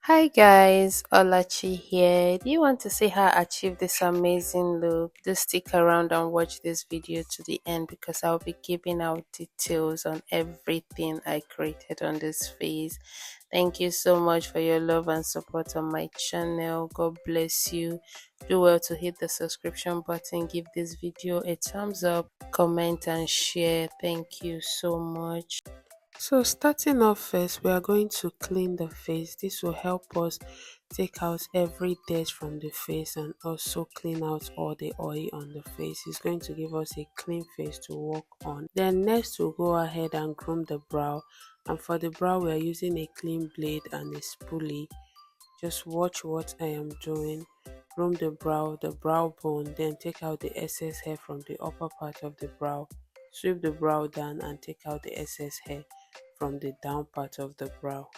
Hi guys, Olachi here. Do you want to see how I achieved this amazing look? Do stick around and watch this video to the end because I'll be giving out details on everything I created on this face. Thank you so much for your love and support on my channel. God bless you. Do well to hit the subscription button, give this video a thumbs up, comment and share. Thank you so much. So starting off first, we are going to clean the face. This will help us take out every dirt from the face and also clean out all the oil on the face. It's going to give us a clean face to work on. Then next we'll go ahead and groom the brow. And for the brow, we are using a clean blade and a spoolie. Just watch what I am doing. Groom the brow bone, then take out the excess hair from the upper part of the brow. Sweep the brow down and take out the excess hair from the down part of the brow.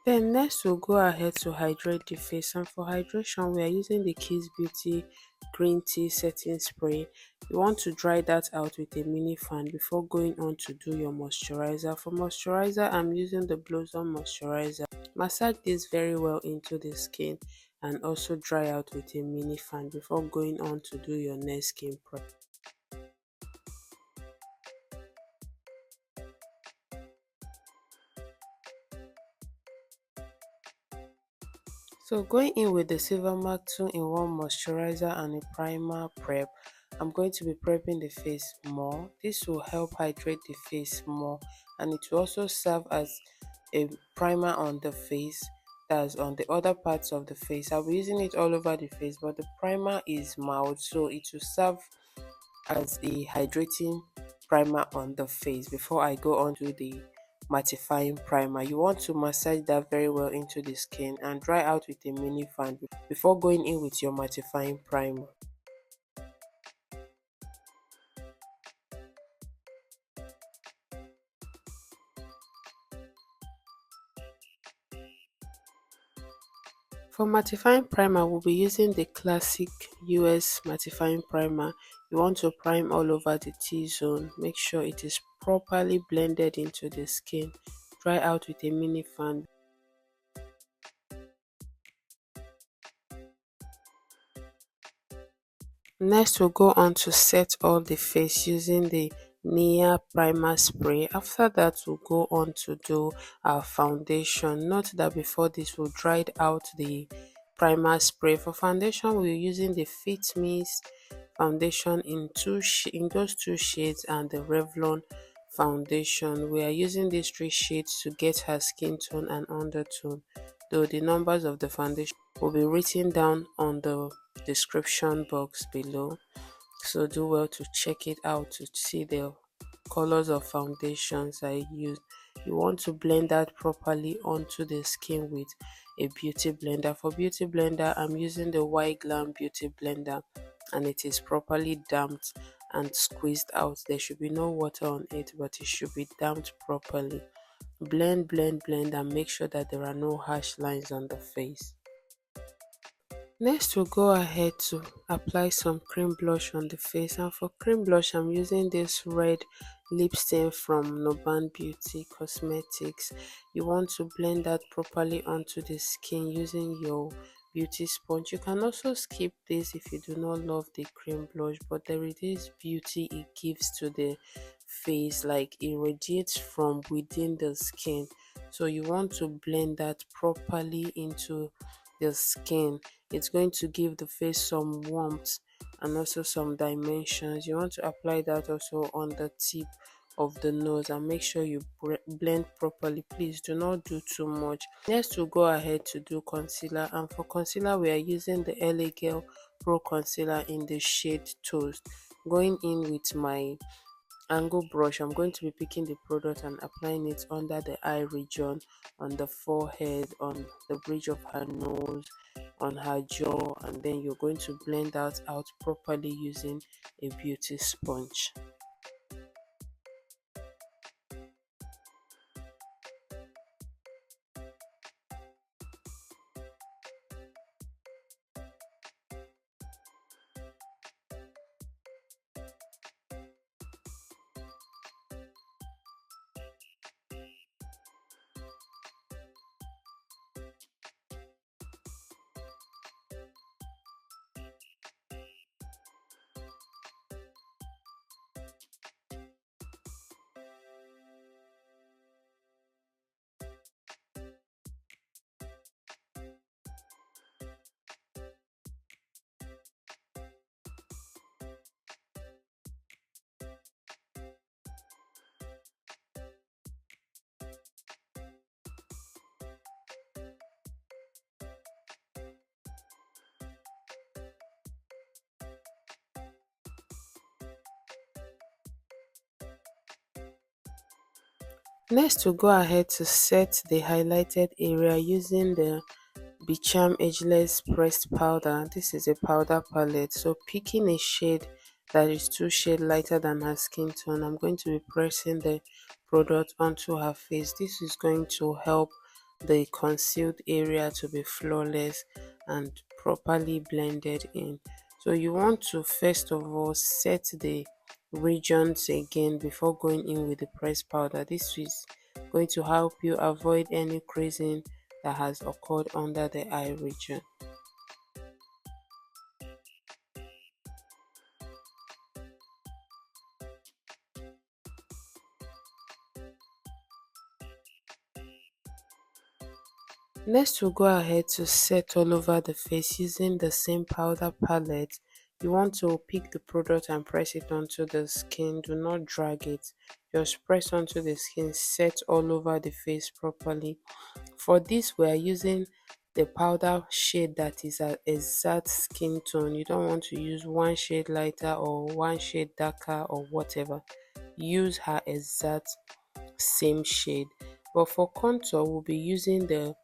Then next we'll go ahead to hydrate the face, and for hydration we are using the Kissbeauty green tea setting spray. You want to dry that out with a mini fan before going on to do your moisturizer. For moisturizer, I'm using the Blossom moisturizer. Massage this very well into the skin and also dry out with a mini fan before going on to do your next skin prep. So going in with the Sylvimak 2-in-1 moisturizer and a primer prep, I'm going to be prepping the face more. This will help hydrate the face more, and it will also serve as a primer on the face, that's on the other parts of the face. I'll be using it all over the face, but the primer is mild, so it will serve as a hydrating primer on the face before I go on to the mattifying primer. You want to massage that very well into the skin and dry out with a mini fan before going in with your mattifying primer. For mattifying primer, we'll be using the classic US mattifying primer. You want to prime all over the T-zone. Make sure it is properly blended into the skin. Dry out with a mini fan. Next, we'll go on to set all the face using the Nia primer spray. After that, we'll go on to do our foundation. Note that before this, we'll dried out the primer spray. For foundation, we're using the Fit Me's foundation in those two shades and the Revlon foundation. We are using these three shades to get her skin tone and undertone, though the numbers of the foundation will be written down on the description box below, so do well to check it out to see the colors of foundations I use. You want to blend that properly onto the skin with a beauty blender. For beauty blender, I'm using the Yglam beauty blender, and it is properly damped and squeezed out. There should be no water on it, but it should be damped properly. Blend, blend, blend, and make sure that there are no harsh lines on the face. Next, we'll go ahead to apply some cream blush on the face, and for cream blush I'm using this red lip stain from Nuban Beauty Cosmetics. You want to blend that properly onto the skin using your beauty sponge. You can also skip this if you do not love the cream blush, but there is this beauty it gives to the face, like it radiates from within the skin. So you want to blend that properly into the skin. It's going to give the face some warmth and also some dimensions. You want to apply that also on the tip of the nose and make sure you blend properly. Please do not do too much. Next, we'll go ahead to do concealer, and for concealer we are using the LA Girl Pro Concealer in the shade Toast. Going in with my angle brush, I'm going to be picking the product and applying it under the eye region, on the forehead, on the bridge of her nose, on her jaw, and then you're going to blend that out properly using a beauty sponge. Next, we'll go ahead to set the highlighted area using the Becharm ageless pressed powder. This is a powder palette, so picking a shade that is two shades lighter than her skin tone, I'm going to be pressing the product onto her face. This is going to help the concealed area to be flawless and properly blended in. So you want to first of all set the regions again before going in with the pressed powder. This is going to help you avoid any creasing that has occurred under the eye region. Next, we'll go ahead to set all over the face using the same powder palette. You want to pick the product and press it onto the skin. Do not drag it. Just press onto the skin, set all over the face properly. For this, we are using the powder shade that is an exact skin tone. You don't want to use one shade lighter or one shade darker or whatever. Use her exact same shade. But for contour, we'll be using the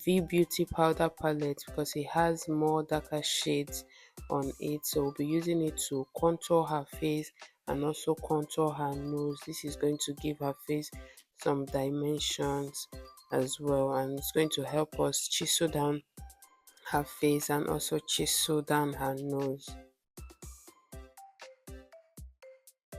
Veebeauty powder palette because it has more darker shades on it, so we'll be using it to contour her face and also contour her nose. This is going to give her face some dimensions as well, and it's going to help us chisel down her face and also chisel down her nose.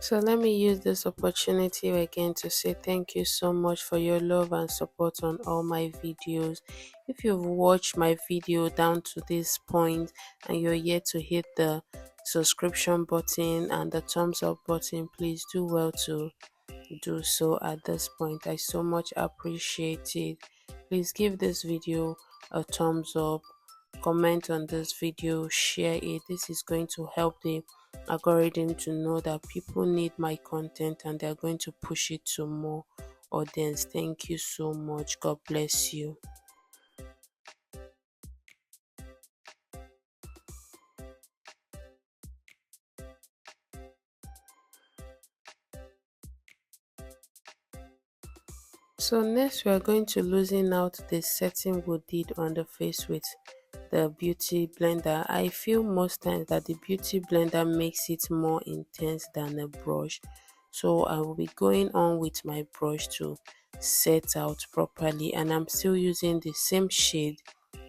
So let me use this opportunity again to say thank you so much for your love and support on all my videos. If you've watched my video down to this point and you're yet to hit the subscription button and the thumbs up button, please do well to do so at this point. I so much appreciate it. Please give this video a thumbs up, comment on this video, share it. This is going to help the algorithm to know that people need my content and they're going to push it to more audience. Thank you so much. God bless you. So next we are going to loosen out the setting we did on the face with the beauty blender. I feel most times that the beauty blender makes it more intense than a brush, so I will be going on with my brush to set out properly, and I'm still using the same shade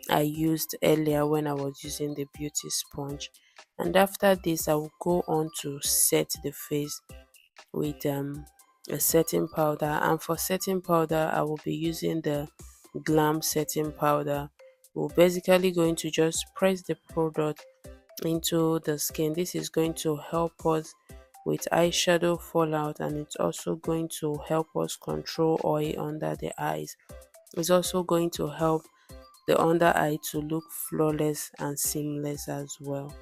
I used earlier when I was using the beauty sponge. And after this I will go on to set the face with a setting powder, and for setting powder I will be using the Glam setting powder. We're basically going to just press the product into the skin. This is going to help us with eyeshadow fallout, and it's also going to help us control oil under the eyes. It's also going to help the under eye to look flawless and seamless as well.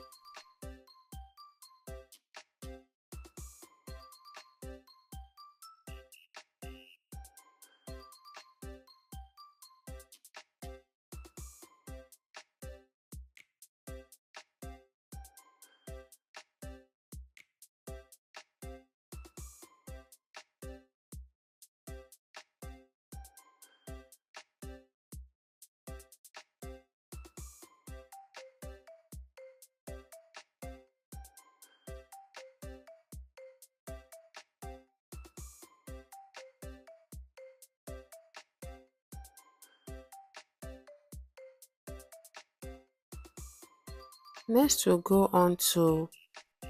Next we'll go on to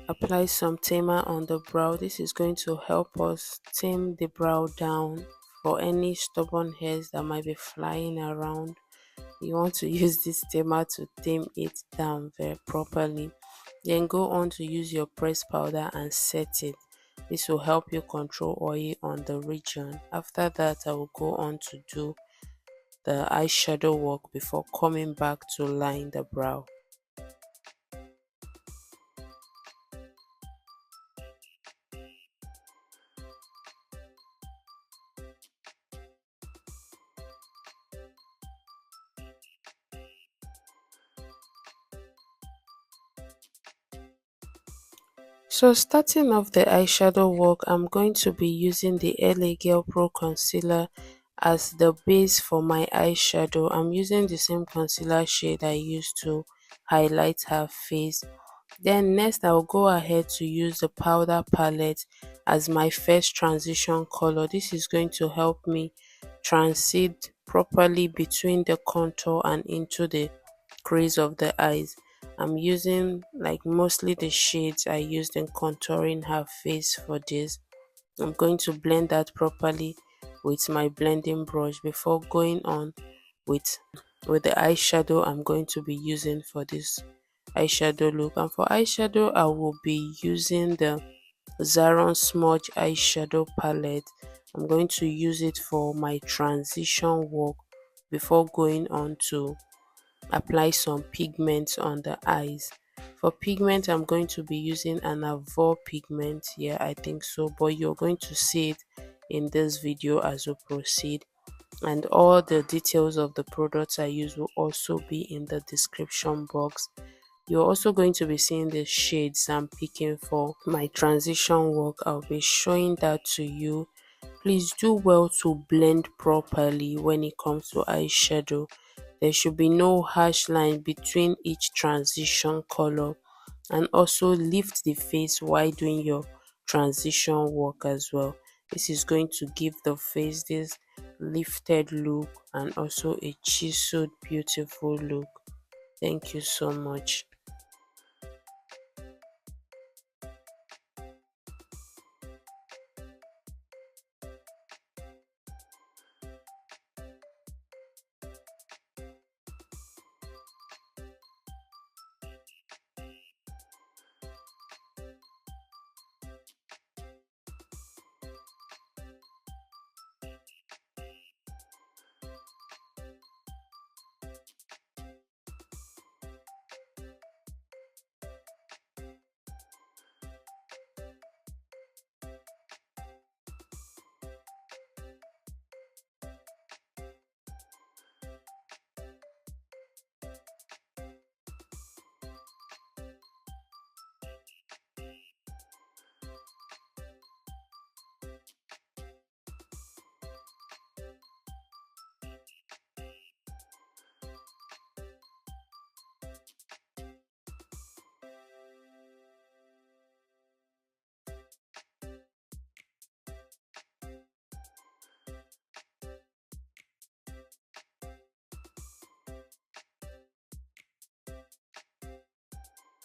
apply some tamer on the brow. This is going to help us tame the brow down for any stubborn hairs that might be flying around. You want to use this tamer to tame it down very properly. Then go on to use your press powder and set it. This will help you control oil on the region. After that I will go on to do the eyeshadow work before coming back to line the brow. So starting off the eyeshadow work, I'm going to be using the LA Girl Pro Concealer as the base for my eyeshadow. I'm using the same concealer shade I used to highlight her face. Then next I'll go ahead to use the powder palette as my first transition color. This is going to help me transit properly between the contour and into the crease of the eyes. I'm using like mostly the shades I used in contouring her face for this. I'm going to blend that properly with my blending brush before going on with the eyeshadow I'm going to be using for this eyeshadow look. And for eyeshadow I will be using the Zaron smudge eyeshadow palette. I'm going to use it for my transition work before going on to apply some pigment on the eyes. For pigment, I'm going to be using an Avour pigment. Yeah, I think so, but you're going to see it in this video as we proceed. And all the details of the products I use will also be in the description box. You're also going to be seeing the shades I'm picking for my transition work. I'll be showing that to you. Please do well to blend properly when it comes to eyeshadow. There should be no harsh line between each transition color, and also lift the face while doing your transition work as well. This is going to give the face this lifted look and also a chiseled beautiful look. Thank you so much.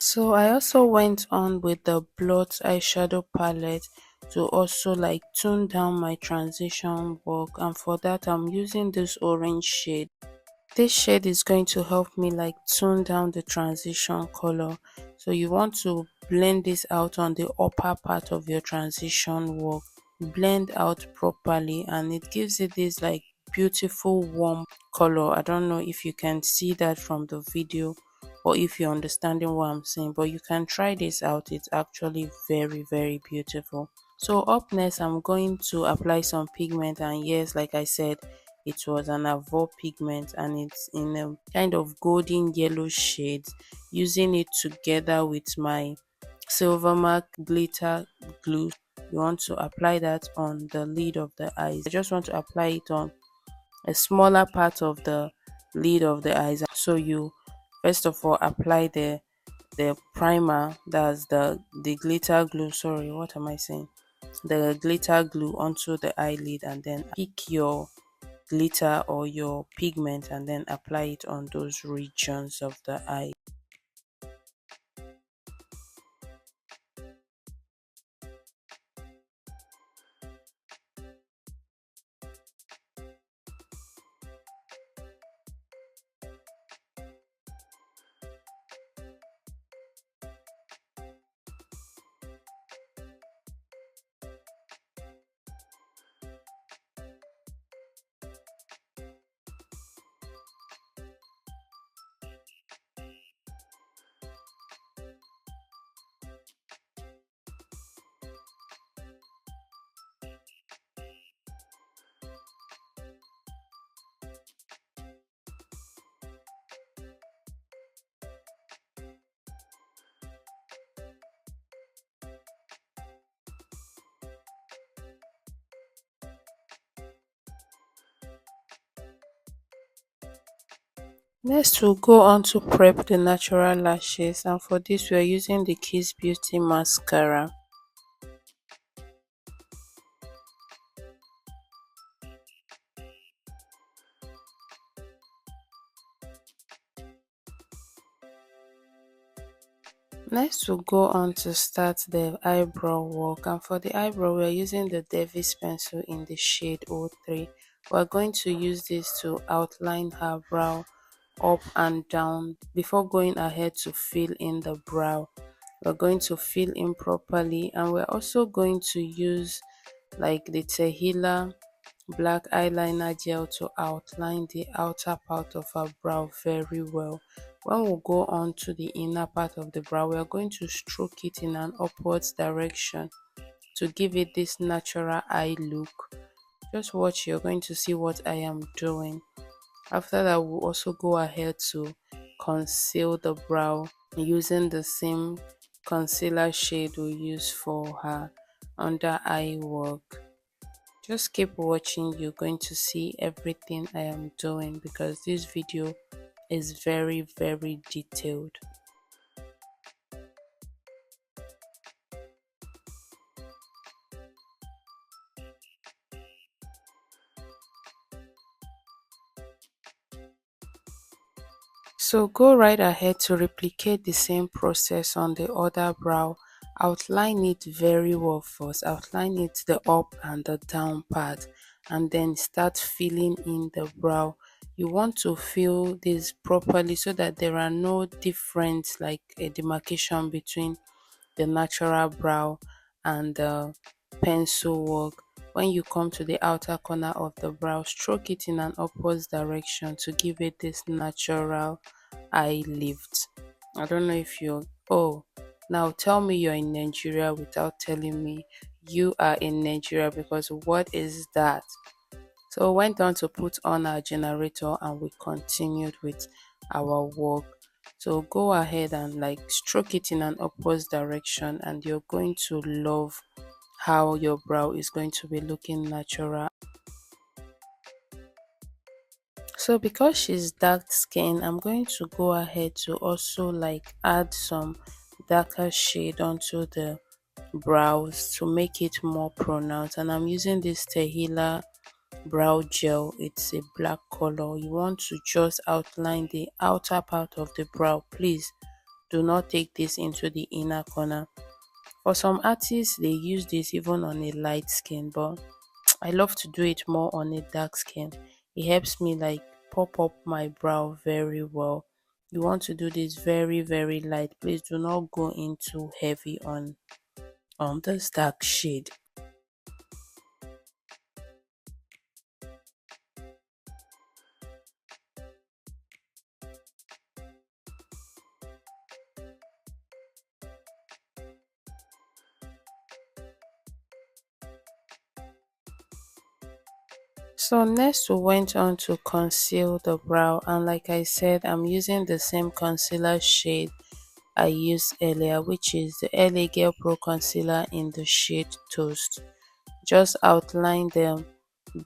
So I also went on with the Blot eyeshadow palette to also like tone down my transition work, and for that I'm using this orange shade. This shade is going to help me like tone down the transition color. So you want to blend this out on the upper part of your transition work. Blend out properly and it gives it this like beautiful warm color. I don't know if you can see that from the video or if you're understanding what I'm saying, but you can try this out. It's actually very beautiful. So up next I'm going to apply some pigment, and yes, like I said, it was an Avour pigment and it's in a kind of golden yellow shade. Using it together with my Sylvimak glitter glue, you want to apply that on the lid of the eyes. I just want to apply it on a smaller part of the lid of the eyes. So you first of all apply the primer, that's the glitter glue. Sorry, what am I saying? The glitter glue onto the eyelid, and then pick your glitter or your pigment and then apply it on those regions of the eye. Next, we'll go on to prep the natural lashes, and for this, we are using the Kissbeauty mascara. Next, we'll go on to start the eyebrow work, and for the eyebrow, we are using the Davis pencil in the shade 03. We're going to use this to outline her brow up and down before going ahead to fill in the brow. We're going to fill in properly, and we're also going to use like the Tehila black eyeliner gel to outline the outer part of our brow very well. When we go on to the inner part of the brow, we are going to stroke it in an upwards direction to give it this natural eye look. Just watch, you're going to see what I am doing. After that, we'll also go ahead to conceal the brow using the same concealer shade we use for her under eye work. Just keep watching, you're going to see everything I am doing because this video is very detailed. So go right ahead to replicate the same process on the other brow. Outline it very well first, outline it the up and the down part, and then start filling in the brow. You want to fill this properly so that there are no different like a demarcation between the natural brow and the pencil work. When you come to the outer corner of the brow, stroke it in an upwards direction to give it this natural eye lift. I don't know if you're, oh, now tell me you're in Nigeria without telling me you are in Nigeria, because what is that? So we went on to put on our generator and we continued with our work. So go ahead and like stroke it in an upwards direction, and you're going to love how your brow is going to be looking natural. So because she's dark skin, I'm going to go ahead to also like add some darker shade onto the brows to make it more pronounced, and I'm using this Tehila brow gel. It's a black color. You want to just outline the outer part of the brow. Please do not take this into the inner corner. For some artists, they use this even on a light skin, but I love to do it more on a dark skin. It helps me like pop up my brow very well. You want to do this very light. Please do not go into heavy on this dark shade. So next we went on to conceal the brow, and like I said, I'm using the same concealer shade I used earlier, which is the LA Girl Pro Concealer in the shade Toast. Just outline the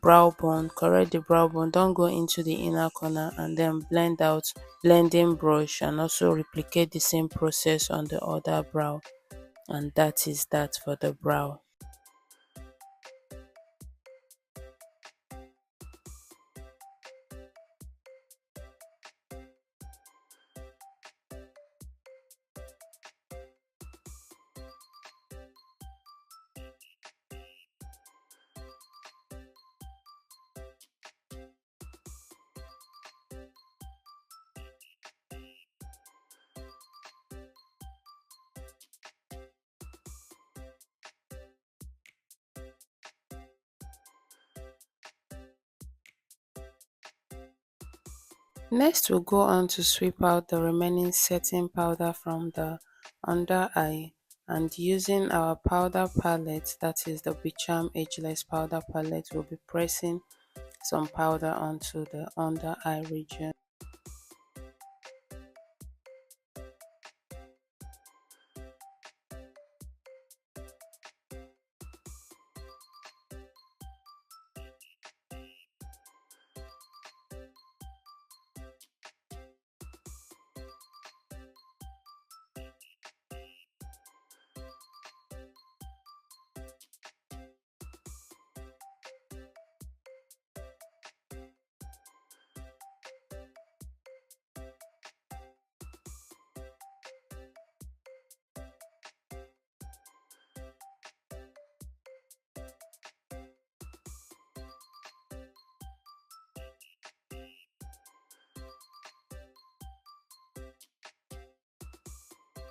brow bone, correct the brow bone, don't go into the inner corner, and then blend out blending brush and also replicate the same process on the other brow. And that is that for the brow. Next, we'll go on to sweep out the remaining setting powder from the under eye, and using our powder palette, that is the Becharm Ageless powder palette, we'll be pressing some powder onto the under eye region.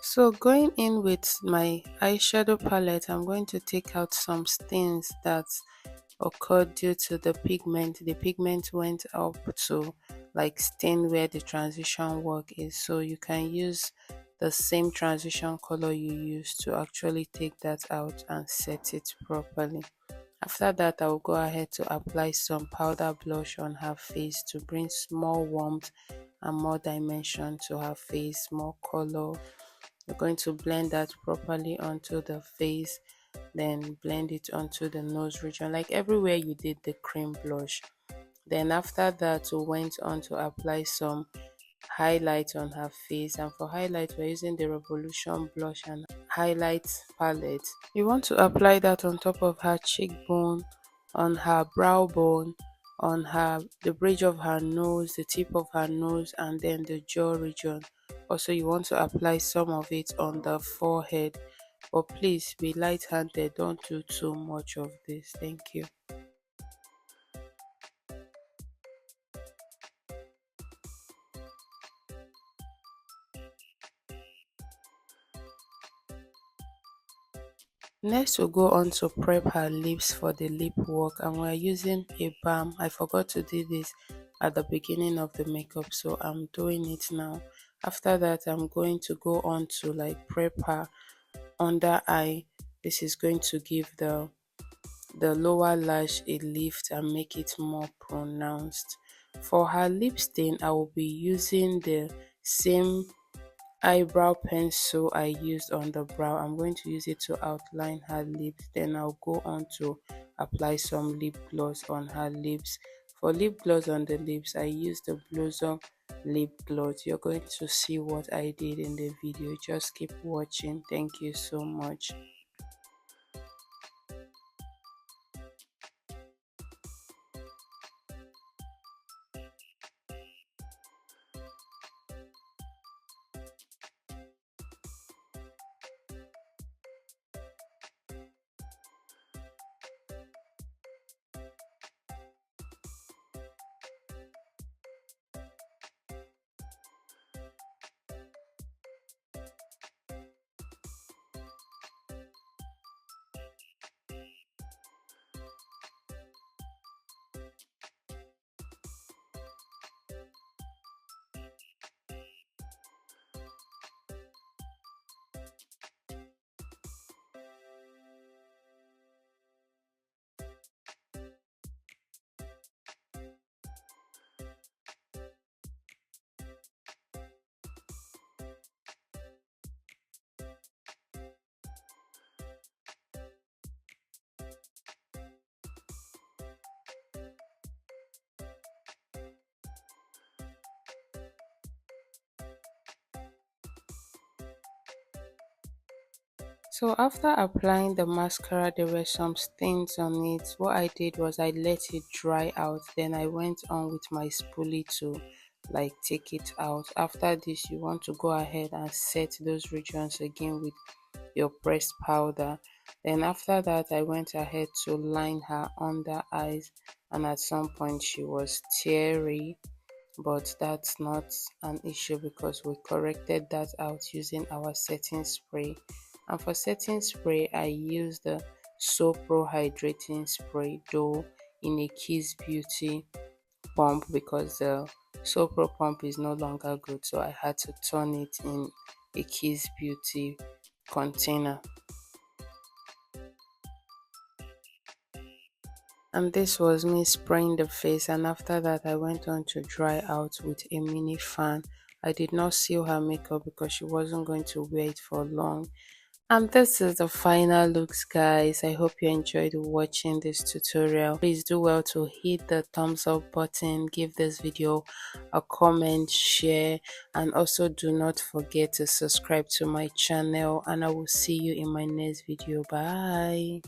So going in with my eyeshadow palette, I'm going to take out some stains that occurred due to the pigment. The pigment went up to like stain where the transition work is, so you can use the same transition color you use to actually take that out and set it properly. After that, I will go ahead to apply some powder blush on her face to bring small warmth and more dimension to her face, more color. You're going to blend that properly onto the face, then blend it onto the nose region, like everywhere you did the cream blush. Then after that, we went on to apply some highlight on her face, and for highlight we're using the Revolution blush and highlight palette. You want to apply that on top of her cheekbone, on her brow bone, on her the bridge of her nose, the tip of her nose, and then the jaw region. Also, you want to apply some of it on the forehead, but please be light-handed, don't do too much of this. Thank you. Next, we'll go on to prep her lips for the lip work, and we're using a balm. I forgot to do this at the beginning of the makeup, so I'm doing it now. After that, I'm going to go on to like prep her under eye. This is going to give the lower lash a lift and make it more pronounced. For her lip stain, I will be using the same eyebrow pencil I used on the brow. I'm going to use it to outline her lips. Then I'll go on to apply some lip gloss on her lips. For lip gloss on the lips, I used the Blossom lip gloss. You're going to see what I did in the video. Just keep watching. Thank you so much. So after applying the mascara, there were some stains on it. What I did was I let it dry out. Then I went on with my spoolie to like take it out. After this, you want to go ahead and set those regions again with your pressed powder. Then after that, I went ahead to line her under eyes, and at some point she was teary, but that's not an issue because we corrected that out using our setting spray. And for setting spray, I use the Soopro hydrating spray, though in a Kissbeauty pump, because the Soopro pump is no longer good, so I had to turn it in a Kissbeauty container. And this was me spraying the face, and after that I went on to dry out with a mini fan. I did not seal her makeup because she wasn't going to wear it for long. And this is the final looks, guys. I hope you enjoyed watching this tutorial. Please do well to hit the thumbs up button, give this video a comment, share, and also do not forget to subscribe to my channel, and I will see you in my next video. Bye.